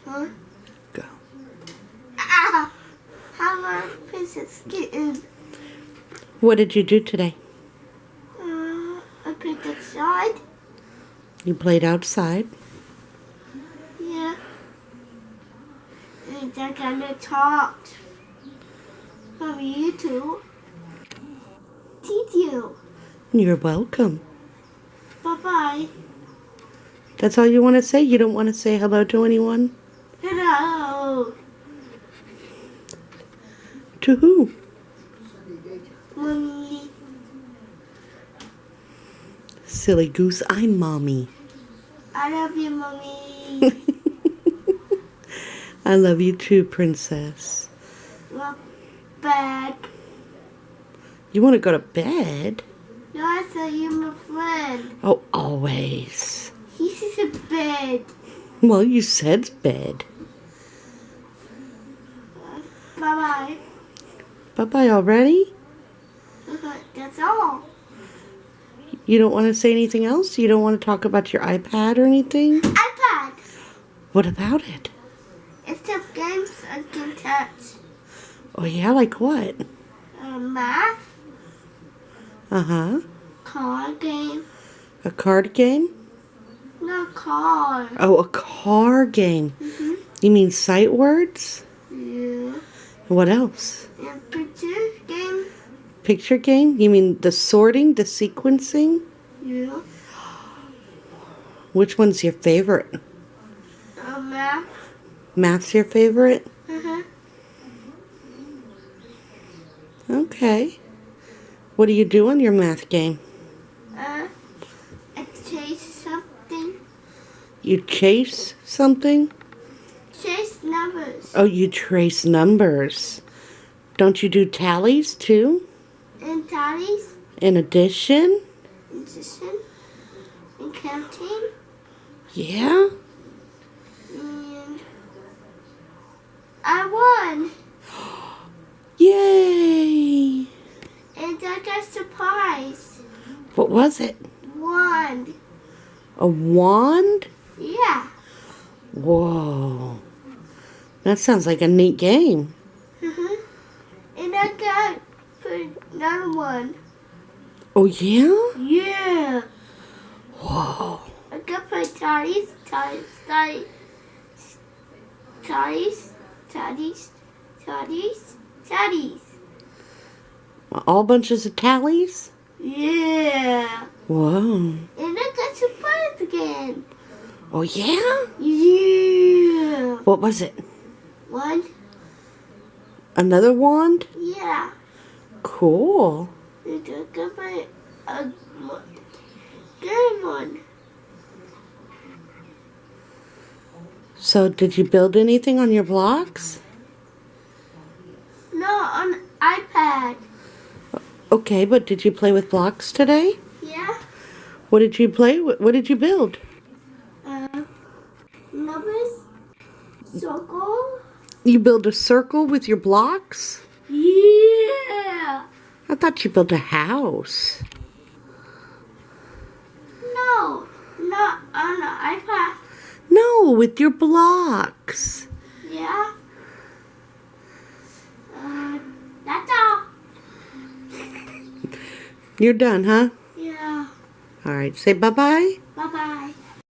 Huh? Go. Ah! How about Princess Kitten? What did you do today? I picked a side. You played outside. Yeah. And I kind of talked from YouTube. Thank you. You're welcome. Bye-bye. That's all you want to say? You don't want to say hello to anyone? Hello. To who? Mommy. Silly goose, I'm Mommy. I love you, Mommy. I love you too, Princess. Not bad. You want to go to bed? No, I thought you were my friend. Oh, always. He's in bed. Well, you said bed. Bye-bye. Bye-bye already? That's all. You don't want to say anything else? You don't want to talk about your iPad or anything? iPad. What about it? It's the games I can touch. Oh, yeah? Like what? Math. Uh-huh. Card game. A card game? No card. Oh, a car game. Mm-hmm. You mean sight words? Yeah. What else? And picture game. Picture game? You mean the sorting, the sequencing? Yeah. Which one's your favorite? Math. Math's your favorite? Uh-huh. Okay. What do you do on your math game? I chase something. You chase something? Chase numbers. Oh, you trace numbers. Don't you do tallies too? And tallies. In addition? Addition. And counting. Yeah? And I won. Yay! And I got surprised. What was it? Wand. A wand? Yeah. Whoa. That sounds like a neat game. Uh-huh. And I got another one. Oh, yeah? Yeah. Whoa. I got my tallies, tallies, tallies, tallies, tallies, tallies, tallies. All bunches of tallies? Yeah. Whoa. And I got surprised again. Oh, yeah? Yeah. What was it? One. Another wand? Yeah. Cool. And I got my good one. So, did you build anything on your blocks? No, on iPad. Okay, but did you play with blocks today? Yeah. What did you play with? What did you build? Numbers. Circle. You built a circle with your blocks? Yeah. I thought you built a house. No, not on the iPad. No, with your blocks. Yeah. That's all. You're done, huh? Yeah. All right, say bye-bye. Bye-bye.